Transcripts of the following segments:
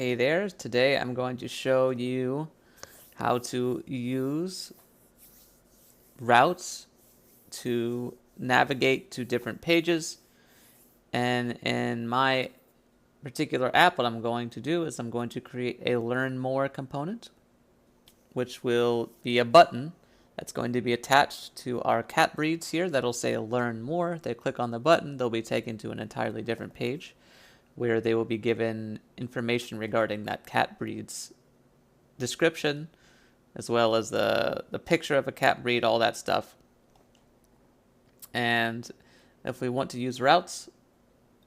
Hey there, today I'm going to show you how to use routes to navigate to different pages. And in my particular app, what I'm going to do is I'm going to create a Learn More component, which will be a button that's going to be attached to our cat breeds here that'll say Learn More. They click on the button, they'll be taken to an entirely different page where they will be given information regarding that cat breed's description, as well as the picture of a cat breed, all that stuff. And if we want to use routes,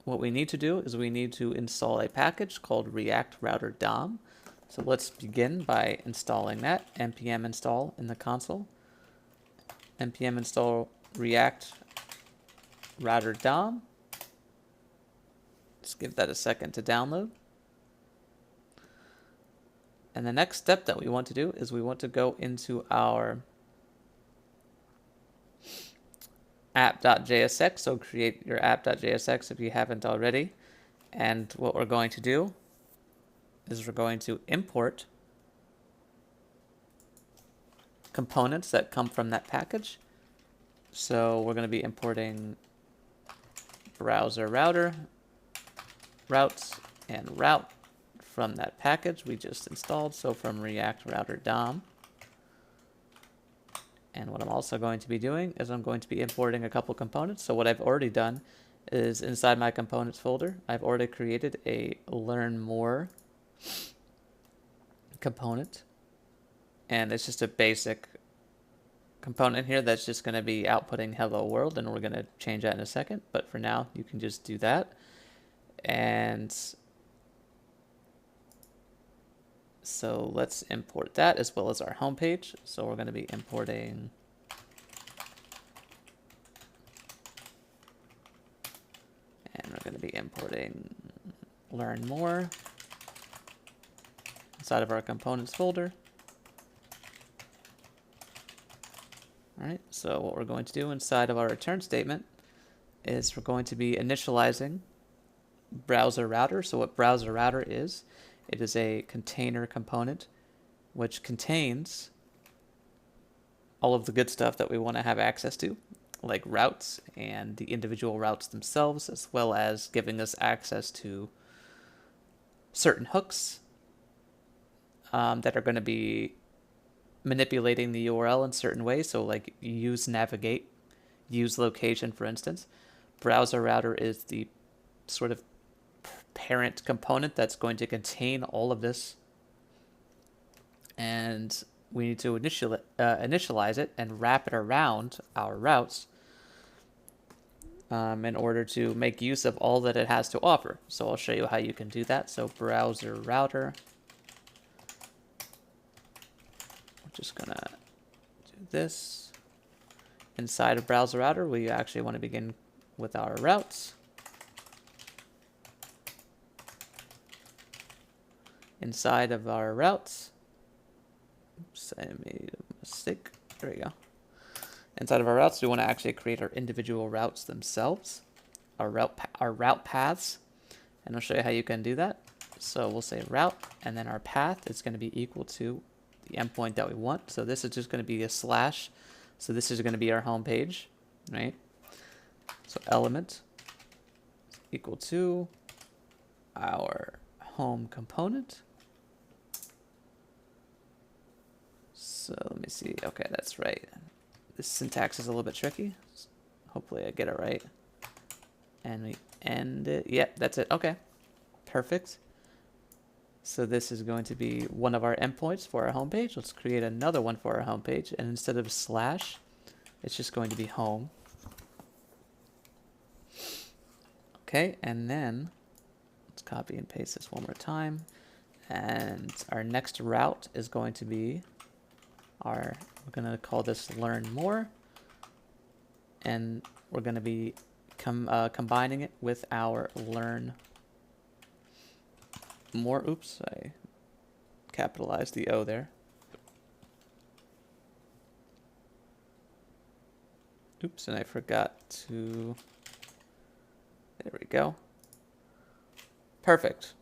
what we need to do is we need to install a package called React Router DOM. So let's begin by installing that. npm install in the console. npm install React Router DOM. Just give that a second to download. And the next step that we want to do is we want to go into our app.jsx. So create your app.jsx if you haven't already. And what we're going to do is we're going to import components that come from that package. So we're going to be importing browser router, routes, and route from that package we just installed. So from React Router DOM. And what I'm also going to be doing is I'm going to be importing a couple components. So what I've already done is inside my components folder, I've already created a Learn More component. And it's just a basic component here that's just going to be outputting hello world, and we're going to change that in a second. But for now, you can just do that. And so let's import that as well as our home page. So we're going to be importing Learn More inside of our components folder. All right, so what we're going to do inside of our return statement is we're going to be initializing browser router. So what browser router is, it is a container component which contains all of the good stuff that we want to have access to, like routes and the individual routes themselves, as well as giving us access to certain hooks that are going to be manipulating the URL in certain ways. So like use navigate, use location, for instance. Browser router is the sort of parent component that's going to contain all of this. And we need to initialize it and wrap it around our routes in order to make use of all that it has to offer. So I'll show you how you can do that. So browser router. We're just gonna do this. Inside of browser router, we actually want to begin with our routes. Inside of our routes, oops, I made a mistake. There we go. Inside of our routes, we want to actually create our individual routes themselves, our route paths, and I'll show you how you can do that. So we'll say route, and then our path is going to be equal to the endpoint that we want. So this is just going to be a slash. So this is going to be our home page, right? So element equal to our home component. So let me see. Okay, that's right. This syntax is a little bit tricky. Hopefully I get it right. And we end it. Yep, that's it. Okay, perfect. So this is going to be one of our endpoints for our homepage. Let's create another one for our homepage. And instead of slash, it's just going to be home. Okay, and then let's copy and paste this one more time. And our next route is going to be we're going to call this Learn More. And we're going to be combining it with our Learn More. Oops, I capitalized the O there. Oops, and I forgot to... There we go. Perfect.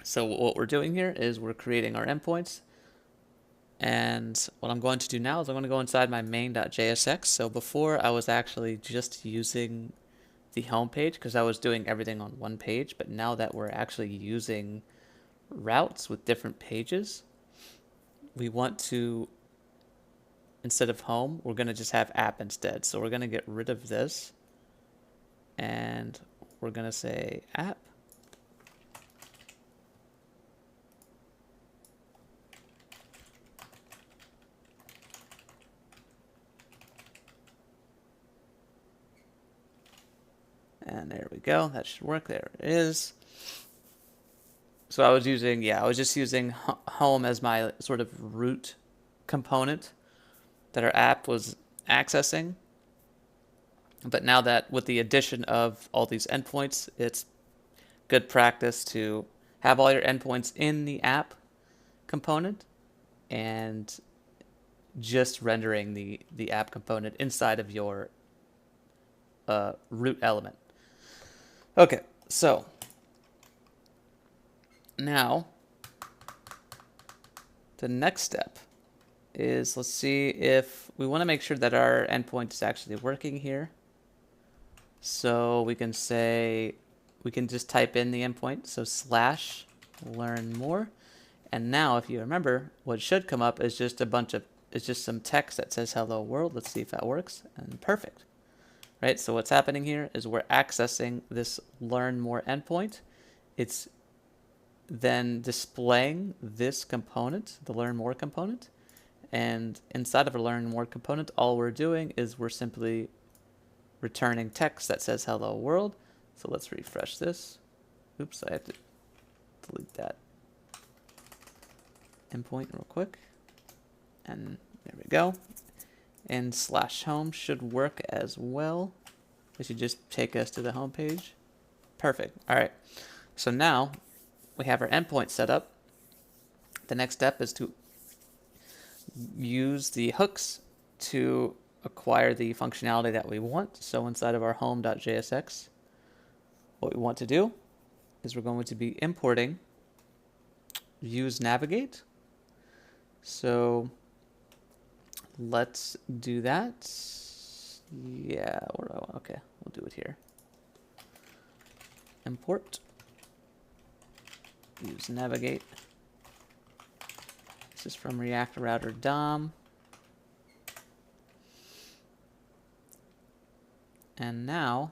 So what we're doing here is we're creating our endpoints. And what I'm going to do now is I'm going to go inside my main.jsx. So before I was actually just using the home page because I was doing everything on one page. But now that we're actually using routes with different pages, we want to, instead of home, we're going to just have app instead. So we're going to get rid of this and we're going to say app. And there we go. That should work. There it is. So I was just using home as my sort of root component that our app was accessing. But now that with the addition of all these endpoints, it's good practice to have all your endpoints in the app component and just rendering the app component inside of your root element. Okay, so now the next step is, let's see if we want to make sure that our endpoint is actually working here. So we can say, we can just type in the endpoint, so /learn more. And now if you remember, what should come up is just it's just some text that says hello world. Let's see if that works, and perfect. Right, so what's happening here is we're accessing this learn more endpoint. It's then displaying this component, the learn more component. And inside of a learn more component, all we're doing is we're simply returning text that says hello world. So let's refresh this. Oops, I have to delete that endpoint real quick. And there we go. And /home should work as well. It should just take us to the home page. Perfect. All right. So now we have our endpoint set up. The next step is to use the hooks to acquire the functionality that we want. So inside of our home.jsx, what we want to do is we're going to be importing use navigate. So let's do that. Yeah, okay, we'll do it here. Import use navigate. This is from React Router DOM. And now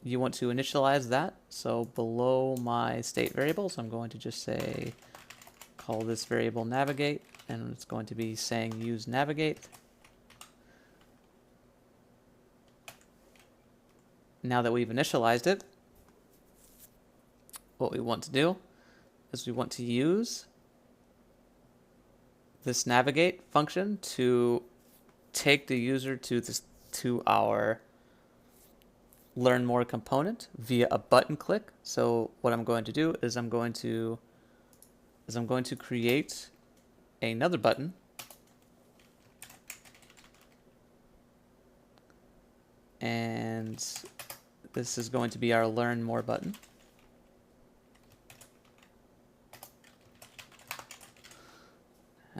you want to initialize that. So below my state variables, I'm going to just say, call this variable navigate, and it's going to be saying use navigate. Now that we've initialized it, what we want to do is we want to use this navigate function to take the user to our learn more component via a button click. So what I'm going to do is I'm going to create another button, and this is going to be our learn more button.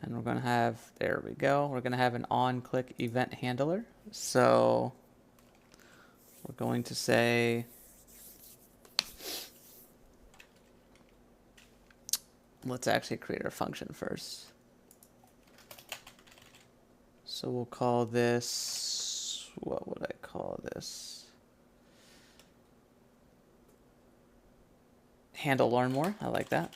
And we're going to have, there we go, we're going to have an on-click event handler. So we're going to say, let's actually create our function first. So we'll call this, what would I call this? Handle learn more, I like that.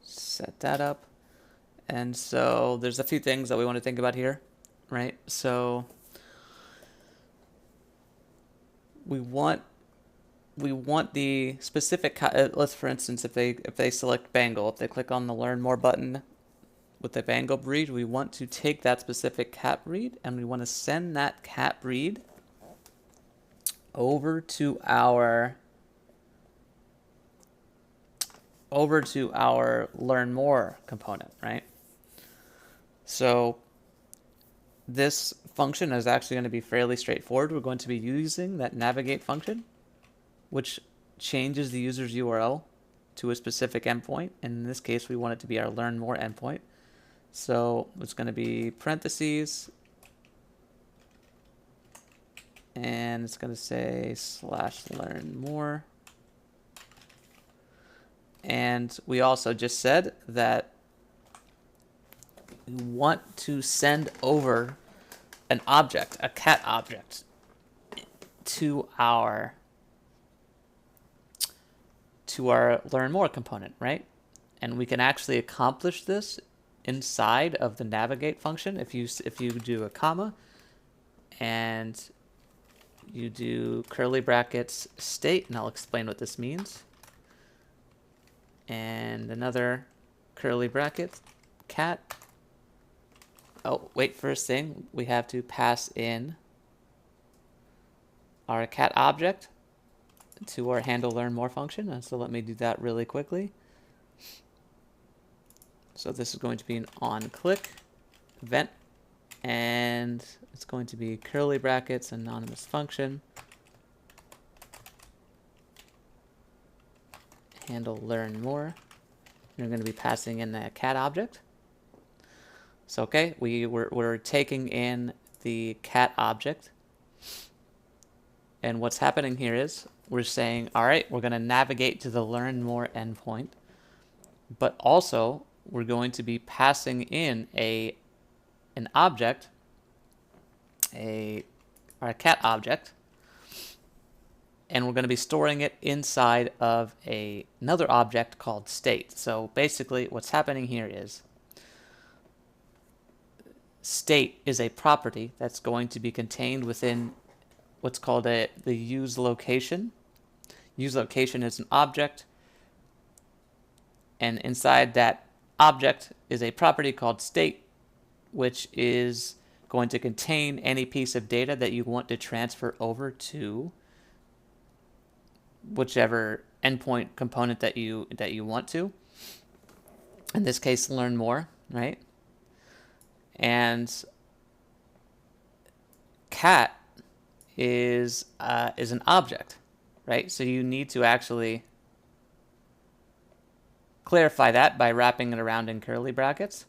Set that up. And so there's a few things that we want to think about here, right? So we want the specific, let's for instance, if they select Bangle, if they click on the learn more button with the Bangle breed, we want to take that specific cat breed and we want to send that cat breed over to our learn more component, right? So this function is actually going to be fairly straightforward. We're going to be using that navigate function, which changes the user's URL to a specific endpoint. And in this case, we want it to be our learn more endpoint. So it's going to be parentheses, and it's going to say /learn more. And we also just said that we want to send over an object, a cat object, to our learn more component, right? And we can actually accomplish this inside of the navigate function. If you do a comma and you do curly brackets state, and I'll explain what this means, and another curly bracket cat. Oh, wait, first thing, we have to pass in our cat object to our handle learn more function. So let me do that really quickly. So this is going to be an on click event, and it's going to be curly brackets anonymous function handle learn more. You're going to be passing in that cat object. So okay, we're taking in the cat object, and what's happening here is we're saying, all right, we're going to navigate to the learn more endpoint, but also we're going to be passing in an object, our cat object, and we're going to be storing it inside of another object called state. So basically what's happening here is state is a property that's going to be contained within what's called the use location. Use location is an object, and inside that object is a property called state, which is going to contain any piece of data that you want to transfer over to whichever endpoint component that you want to. In this case, learn more, right? And cat is an object, right? So you need to actually clarify that by wrapping it around in curly brackets.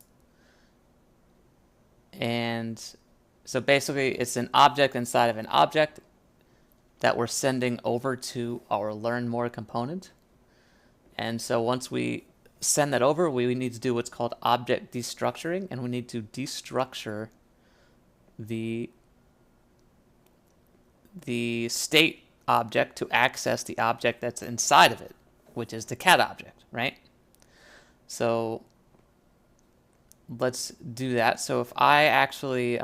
And so basically it's an object inside of an object that we're sending over to our learn more component. And so once we send that over, we need to do what's called object destructuring, and we need to destructure the state object to access the object that's inside of it, which is the cat object, right? So let's do that. So if I actually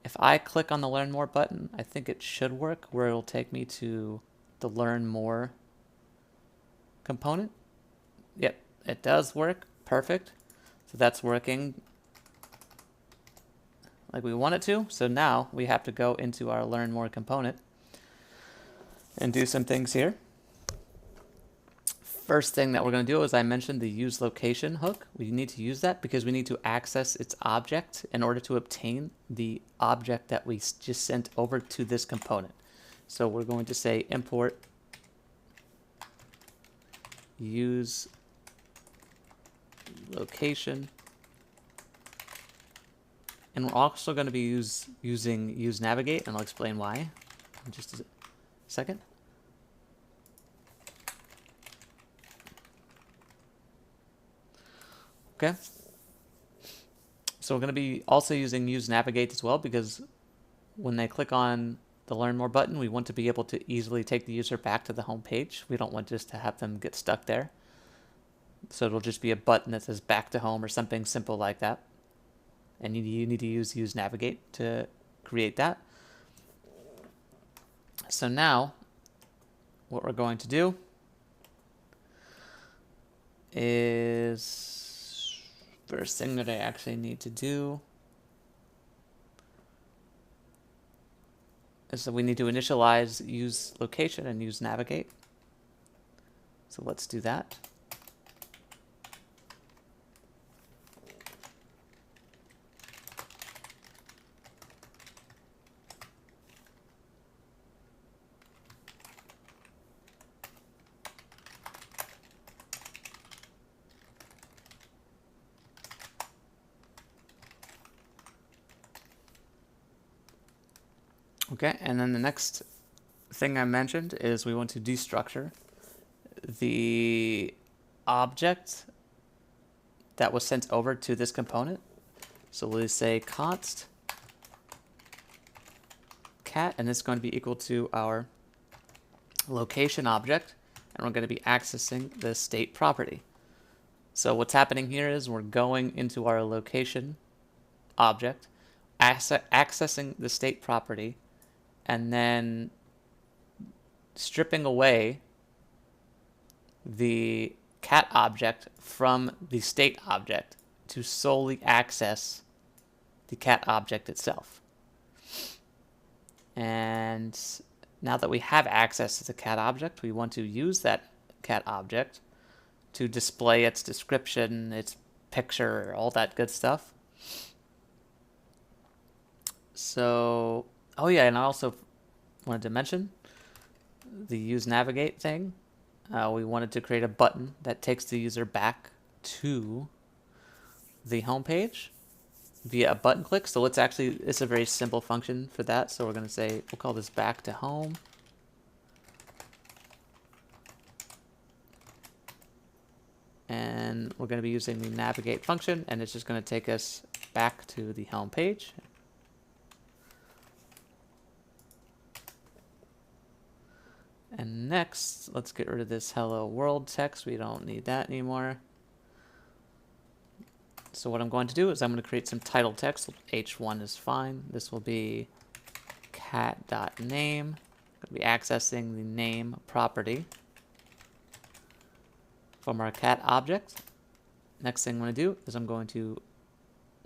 if I click on the learn more button, I think it should work, where it'll take me to the learn more component. Yep, it does work. Perfect. So that's working like we want it to. So now we have to go into our learn more component and do some things here. First thing that we're going to do is I mentioned the use location hook. We need to use that because we need to access its object in order to obtain the object that we just sent over to this component. So we're going to say import use location, and we're also going to be using use navigate, and I'll explain why in just a second. Okay, so we're going to be also using use navigate as well, because when they click on the learn more button, we want to be able to easily take the user back to the home page. We don't want just to have them get stuck there. So it'll just be a button that says back to home or something simple like that. And you need to use navigate to create that. So now what we're going to do is, first thing that I actually need to do is that we need to initialize use location and use navigate. So let's do that. Okay, and then the next thing I mentioned is we want to destructure the object that was sent over to this component. So we'll say const cat, and it's going to be equal to our location object, and we're going to be accessing the state property. So what's happening here is we're going into our location object, accessing the state property, and then stripping away the cat object from the state object to solely access the cat object itself. And now that we have access to the cat object, we want to use that cat object to display its description, its picture, all that good stuff. So, oh yeah, and I also wanted to mention the use navigate thing. We wanted to create a button that takes the user back to the home page via a button click. So it's a very simple function for that. So we're going to say, we'll call this back to home. And we're going to be using the navigate function, and it's just going to take us back to the home page. And next, let's get rid of this hello world text. We don't need that anymore. So what I'm going to do is I'm going to create some title text. H1 is fine. This will be cat.name. Going to be accessing the name property from our cat object. Next thing I'm going to do is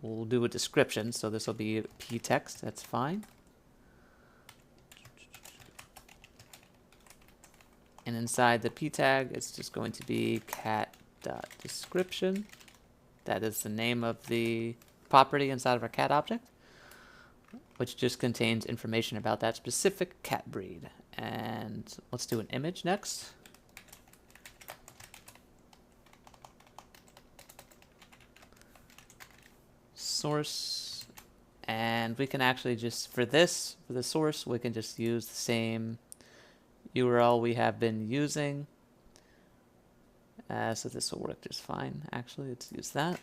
we'll do a description. So this will be p text. That's fine. And inside the p tag, it's just going to be cat.description. That is the name of the property inside of our cat object, which just contains information about that specific cat breed. And let's do an image next. Source. And we can actually just, for the source, we can just use the same URL we have been using. So this will work just fine. Actually, let's use that.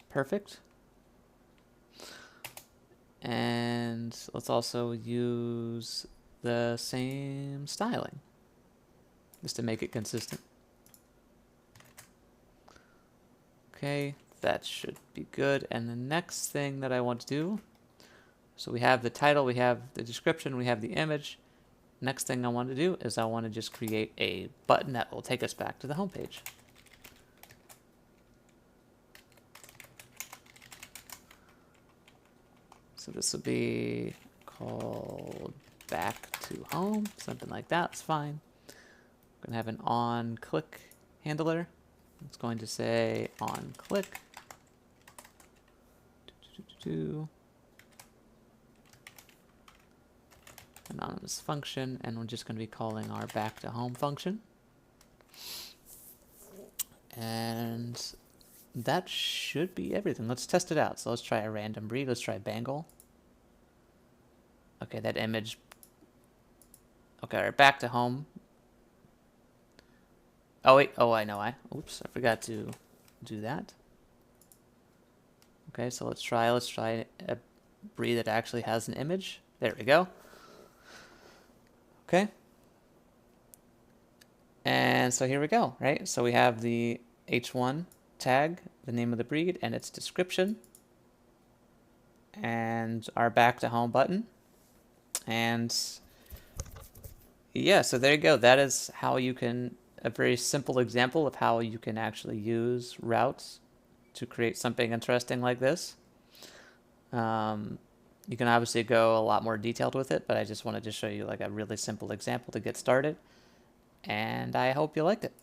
Perfect. And let's also use the same styling, just to make it consistent. Okay, that should be good. And the next thing that I want to do, so we have the title, we have the description, we have the image. Next thing I want to do is I want to just create a button that will take us back to the home page. So this will be called back to home, something like that. It's fine. I'm going to have an on click handler. It's going to say on click. Anonymous function, and we're just going to be calling our back to home function. And that should be everything. Let's test it out. So let's try a random breed. Let's try Bengal. Okay, that image. Okay, our back to home. Oh wait, oh I know oops, I forgot to do that. Okay, so let's try a breed that actually has an image. There we go. Okay. And so here we go, right? So we have the H1 tag, the name of the breed, and its description, and our back to home button. And yeah, so there you go. That is how you can, a very simple example of how you can actually use routes to create something interesting like this. You can obviously go a lot more detailed with it, but I just wanted to show you like a really simple example to get started. And I hope you liked it.